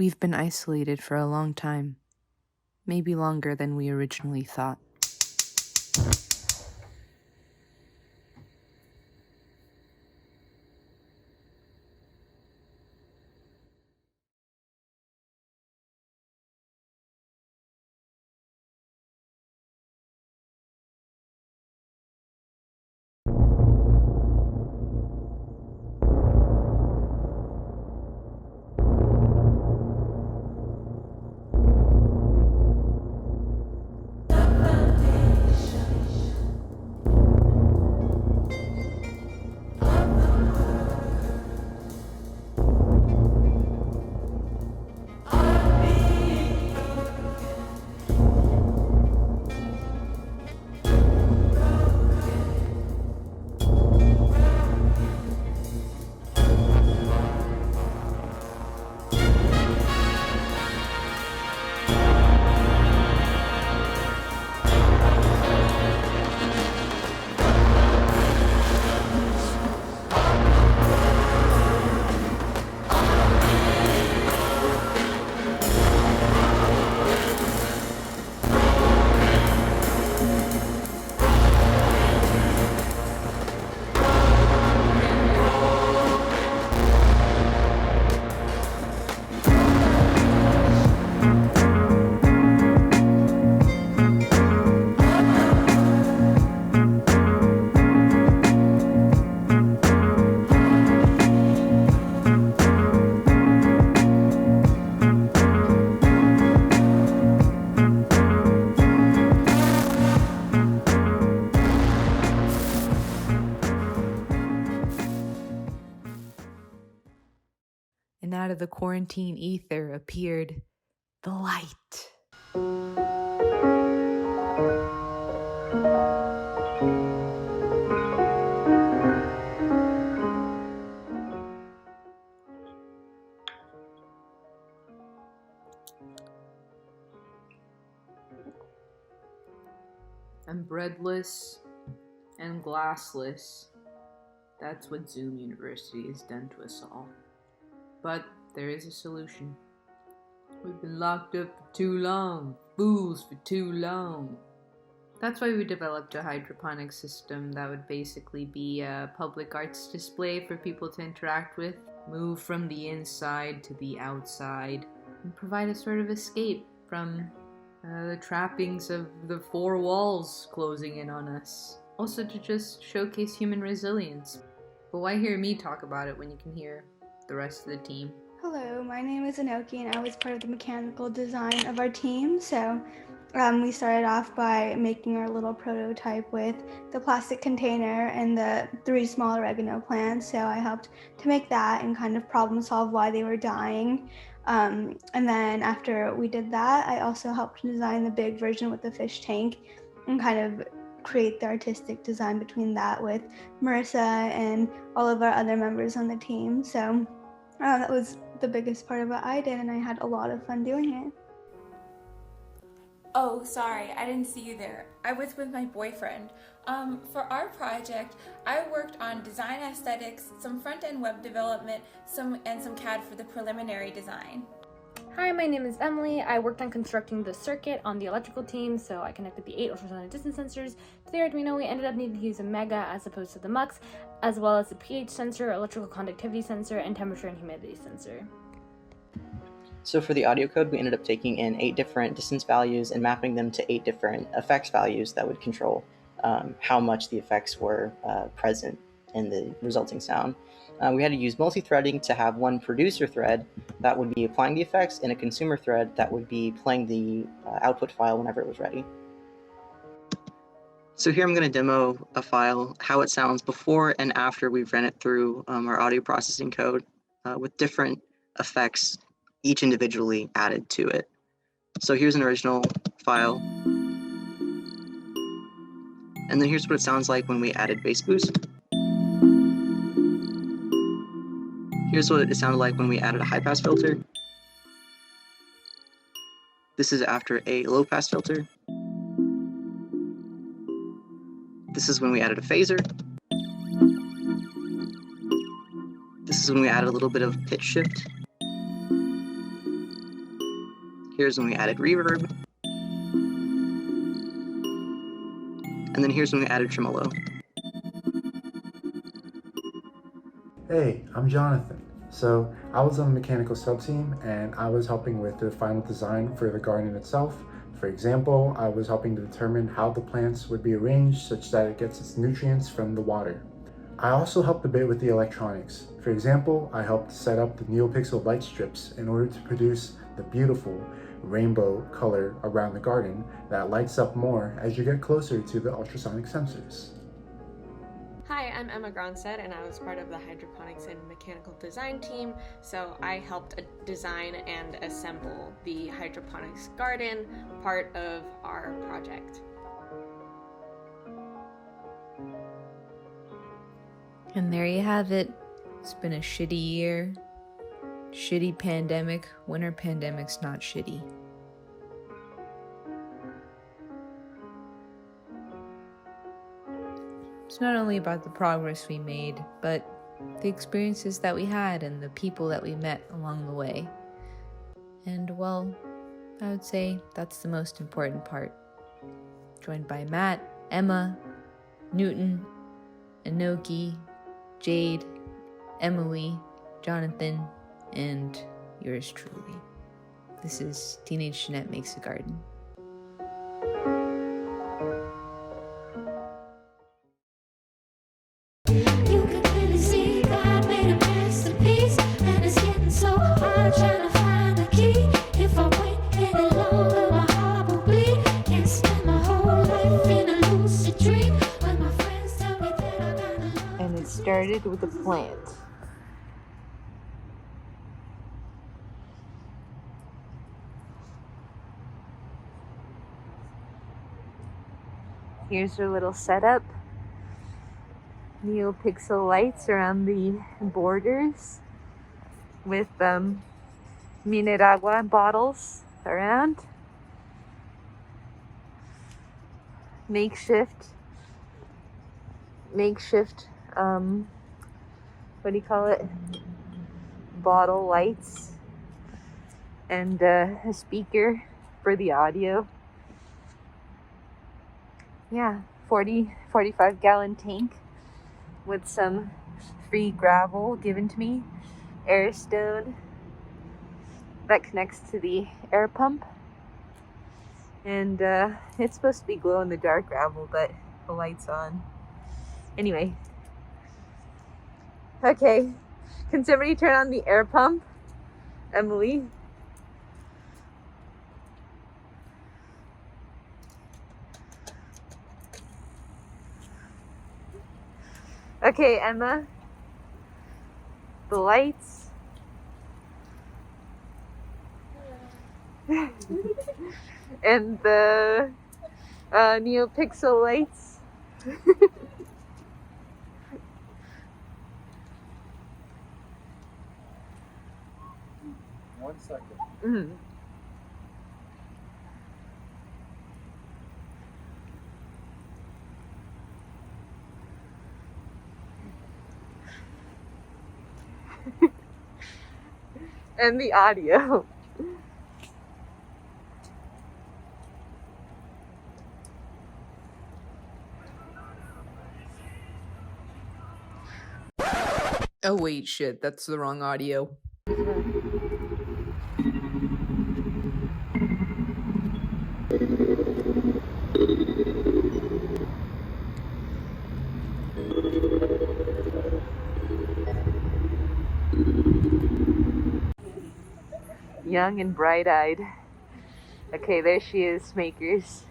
We've been isolated for a long time, maybe longer than we originally thought. And out of the quarantine ether appeared the light. I'm breadless and glassless. That's what Zoom University has done to us all. But there is a solution. We've been locked up for too long. Fools for too long. That's why we developed a hydroponics system that would basically be a public arts display for people to interact with, move from the inside to the outside, and provide a sort of escape from the trappings of the four walls closing in on us. Also to just showcase human resilience. But why hear me talk about it when you can hear the rest of the team? Hello, my name is Inoki and I was part of the mechanical design of our team. So we started off by making our little prototype with the plastic container and the 3 small oregano plants. So I helped to make that and kind of problem solve why they were dying. And then after we did that, I also helped design the big version with the fish tank and kind of create the artistic design between that with Marissa and all of our other members on the team. So that was the biggest part of what I did, and I had a lot of fun doing it. Oh, sorry, I didn't see you there. I was with my boyfriend. For our project, I worked on design aesthetics, some front-end web development, and some CAD for the preliminary design. Hi, my name is Emily. I worked on constructing the circuit on the electrical team, so I connected the 8 ultrasonic distance sensors to the Arduino. We ended up needing to use a Mega as opposed to the Mux, as well as the pH sensor, electrical conductivity sensor, and temperature and humidity sensor. So for the audio code, we ended up taking in 8 different distance values and mapping them to 8 different effects values that would control how much the effects were present in the resulting sound. We had to use multi-threading to have one producer thread that would be applying the effects and a consumer thread that would be playing the output file whenever it was ready. So here I'm going to demo a file, how it sounds before and after we've ran it through our audio processing code with different effects, each individually added to it. So here's an original file. And then here's what it sounds like when we added bass boost. Here's what it sounded like when we added a high pass filter. This is after a low pass filter. This is when we added a phaser. This is when we added a little bit of pitch shift. Here's when we added reverb. And then here's when we added tremolo. Hey, I'm Jonathan. So I was on the mechanical sub-team and I was helping with the final design for the garden itself. For example, I was helping to determine how the plants would be arranged such that it gets its nutrients from the water. I also helped a bit with the electronics. For example, I helped set up the NeoPixel light strips in order to produce the beautiful rainbow color around the garden that lights up more as you get closer to the ultrasonic sensors. Hi, I'm Emma Gronstedt and I was part of the hydroponics and mechanical design team, so I helped design and assemble the hydroponics garden, part of our project. And there you have it. It's been a shitty year. Shitty pandemic. Winter pandemic's not shitty. It's not only about the progress we made, but the experiences that we had and the people that we met along the way. And well, I would say that's the most important part. Joined by Matt, Emma, Newton, Inoki, Jade, Emily, Jonathan, and yours truly. This is Teenage Jeanette Makes a Garden. You can really see God made a masterpiece, and it's getting so hard trying to find the key. If I wait any longer, my heart will bleed. Can't spend my whole life in a lucid dream when my friends tell me that I gotta love. And it started with a plant. Here's our little setup. NeoPixel lights around the borders with Mineragua bottles around. Makeshift, what do you call it? Bottle lights. And a speaker for the audio. Yeah, 45 gallon tank with some free gravel given to me, air stone that connects to the air pump, and it's supposed to be glow in the dark gravel, but the light's on. Anyway, okay, can somebody turn on the air pump? Emily? Okay, Emma, the lights. And the NeoPixel lights. 1 second. Mm. And the audio. Oh wait, shit, that's the wrong audio. Young and bright-eyed. Okay, there she is, Makers.